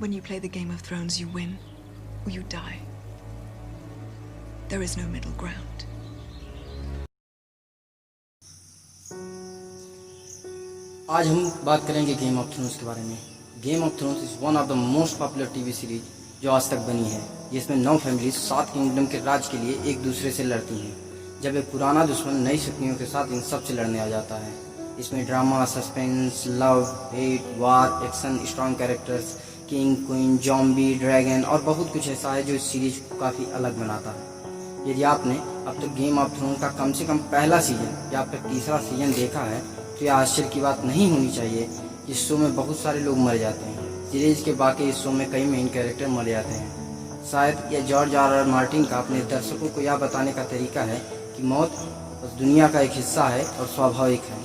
When you play the Game of Thrones, you win or you die. There is no middle ground. आज हम बात करेंगे game of thrones के बारे में। Game of thrones is one of the most popular TV series जो आज तक बनी है, जिसमें 9 फैमिलीज 7 किंगडम के राज के लिए एक दूसरे से लड़ती हैं। जब एक पुराना दुश्मन नई शक्तियों के साथ इन सब से लड़ने आ जाता है। इसमें drama, suspense, love, hate, war, action, strong characters, king, queen, zombie, dragon और बहुत कुछ ऐसा है जो इस सीरीज को काफ़ी अलग बनाता है। यदि आपने अब तक गेम ऑफ थ्रोन्स का कम से कम पहला सीजन या अब तक तीसरा सीजन देखा है तो यह आश्चर्य की बात नहीं होनी चाहिए। इस शो में बहुत सारे लोग मर जाते हैं। सीरीज के बाकी इस शो में कई मेन कैरेक्टर मर जाते हैं। शायद यह जॉर्ज आर मार्टिन का अपने दर्शकों को यह बताने का तरीका है कि मौत उस दुनिया का एक हिस्सा है और स्वाभाविक है।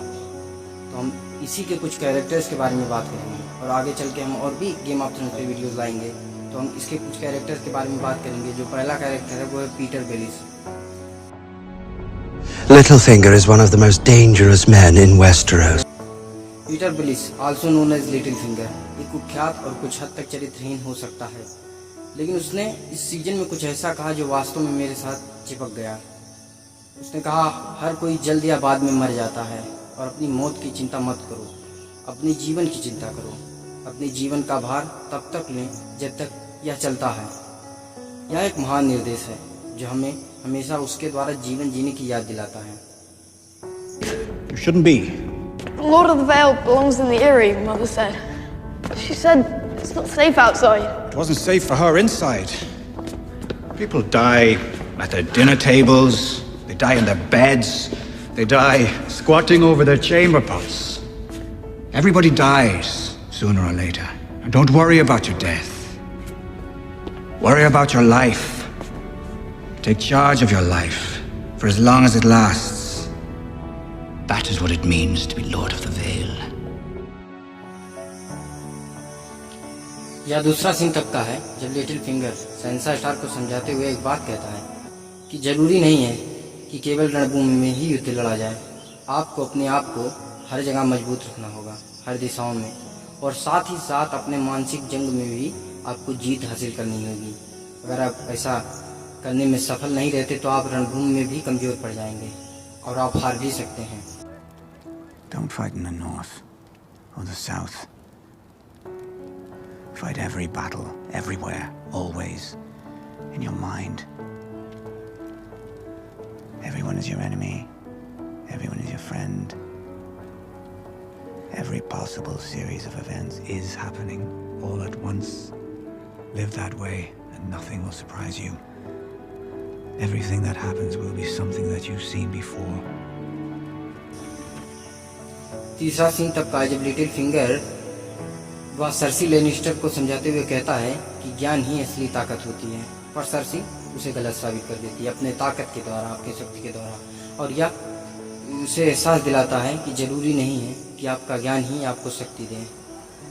तो हम इसी के कुछ कैरेक्टर्स के बारे में बात करेंगे और आगे चल के हम और भी गेम ऑफ थ्रोन्स पे वीडियोस लाएंगे। तो हम इसके कुछ कैरेक्टर्स के बारे में बात करेंगे। जो पहला कैरेक्टर है वो है Petyr Baelish. Littlefinger is one of the most dangerous men in Westeros. Petyr Baelish, also known as Littlefinger, एक कुख्यात और कुछ हद तक चरित्रहीन हो सकता है, लेकिन उसने इस सीजन में कुछ ऐसा कहा जो वास्तव में मेरे साथ चिपक गया। उसने कहा, हर कोई जल्द या बाद में मर जाता है और अपनी मौत की चिंता मत करो, अपने जीवन की चिंता करो। अपने जीवन का भार तब तक लें जब तक यह चलता है। यह एक महान निर्देश है जो हमें हमेशा उसके द्वारा जीवन जीने की याद दिलाता है। You shouldn't be. The Lord of the Vale belongs in the Eyrie, Mother said. She said it's not safe outside. It wasn't safe for her inside. People die at their dinner tables, they die in their beds, they die squatting over their chamber pots. Everybody dies sooner or later. And don't worry about your death. Worry about your life. Take charge of your life for as long as it lasts. That is what it means to be Lord of the Vale. यह दूसरा scene तब का है जब little finger Sansa Stark को समझाते हुए एक बात कहता है कि जरूरी नहीं है कि केवल रणभूमि में ही युद्ध लड़ा जाए। आपको अपने आप को हर जगह मजबूत रखना होगा, हर दिशाओं में, और साथ ही साथ अपने मानसिक जंग में भी आपको जीत हासिल करनी होगी। अगर आप ऐसा करने में सफल नहीं रहते तो आप रणभूमि में भी कमजोर पड़ जाएंगे और आप हार भी सकते हैं। Don't fight in the north or the south. Fight every battle, everywhere, always, in your mind. Everyone is your enemy. Everyone is your friend. Every possible series of events is happening all at once. Live that way and nothing will surprise you. Everything that happens will be something that you've seen before. तीसरा scene तब का जब little finger वह Cersei Lannister को समझाते हुए कहता है कि ज्ञान ही असली ताकत होती है, पर सर्सी उसे गलत साबित कर देती है अपने ताकत के द्वारा, आपकी शक्ति के द्वारा, और यह उसे एहसास दिलाता है कि जरूरी नहीं है कि आपका ज्ञान ही आपको शक्ति दे।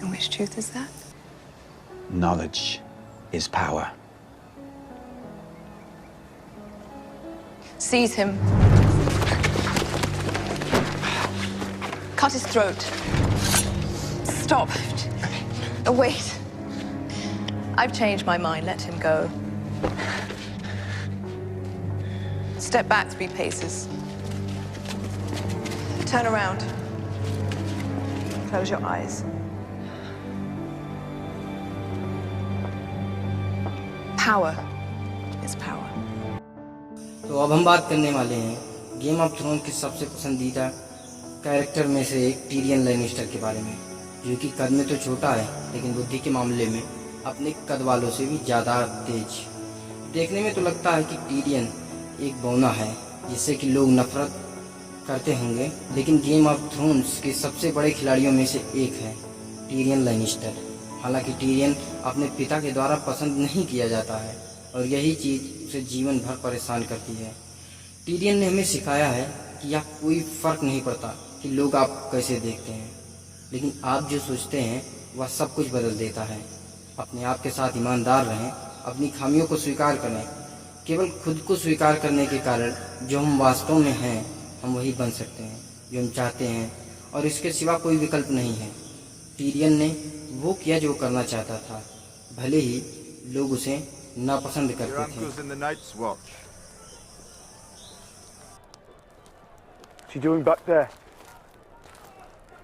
And which truth is that? Knowledge is power. Seize him. Cut his throat. Stop. Oh, wait. I've changed my mind. Let him go. Step back 3 paces. Turn around. Close your eyes. Power is power. तो अब हम बात करने वाले हैं game of thrones के सबसे पसंदीदा कैरेक्टर में से एक टीरियन लैनिस्टर के बारे में, जो कि कद में तो छोटा है लेकिन बुद्धि के मामले में अपने कद वालों से भी ज़्यादा तेज। देखने में तो लगता है कि टीरियन एक बौना है जिससे कि लोग नफरत करते होंगे, लेकिन गेम ऑफ थ्रोन्स के सबसे बड़े खिलाड़ियों में से एक है टीरियन लैनिस्टर। हालांकि टीरियन अपने पिता के द्वारा पसंद नहीं किया जाता है और यही चीज़ उसे जीवन भर परेशान करती है। टीरियन ने हमें सिखाया है कि यह कोई फ़र्क नहीं पड़ता कि लोग आप कैसे देखते हैं, लेकिन आप जो सोचते हैं वह सब कुछ बदल देता है। अपने आप के साथ ईमानदार रहें, अपनी खामियों को स्वीकार करें। केवल खुद को स्वीकार करने के कारण जो हम वास्तव में हैं हम वही बन सकते हैं जो हम चाहते हैं, और इसके सिवा कोई विकल्प नहीं है। टीरियन ने वो किया जो करना चाहता था, भले ही लोग उसे नापसंद Your करते थे। uncle's in the Night's Watch. What's he doing back there?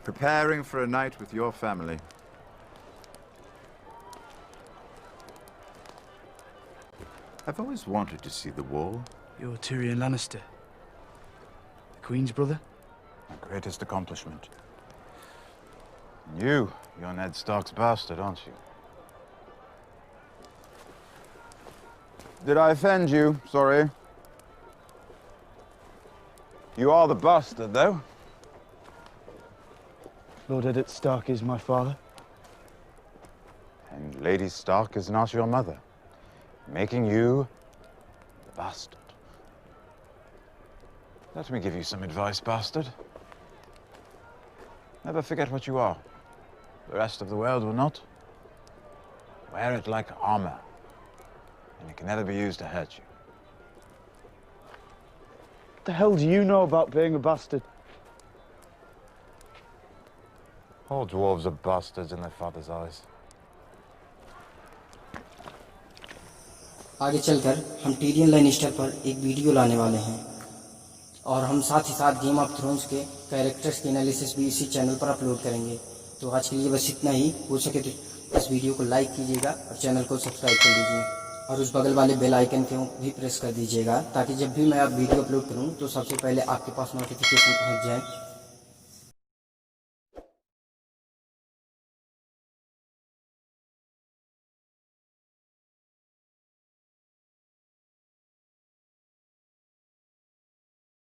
Preparing for a night with your family. I've always wanted to see the wall. You're Tyrion Lannister. The Queen's brother? My greatest accomplishment. And you're Ned Stark's bastard, aren't you? Did I offend you? Sorry. You are the bastard, though. Lord Eddard Stark is my father. And Lady Stark is not your mother, making you the bastard. Let me give you some advice, bastard. Never forget what you are. The rest of the world will not. Wear it like armor, and it can never be used to hurt you. What the hell do you know about being a bastard? All dwarves are bastards in their father's eyes. आगे चलकर हम Tyrion Lannister पर एक video लाने वाले हैं और हम साथ ही साथ गेम ऑफ थ्रोन्स के कैरेक्टर्स की एनालिसिस भी इसी चैनल पर अपलोड करेंगे। तो आज के लिए बस इतना ही। हो सके तो इस वीडियो को लाइक कीजिएगा और चैनल को सब्सक्राइब कर लीजिए और उस बगल वाले बेल आइकन को भी प्रेस कर दीजिएगा ताकि जब भी मैं आप वीडियो अपलोड करूं तो सबसे पहले आपके पास नोटिफिकेशन पहुंच जाए।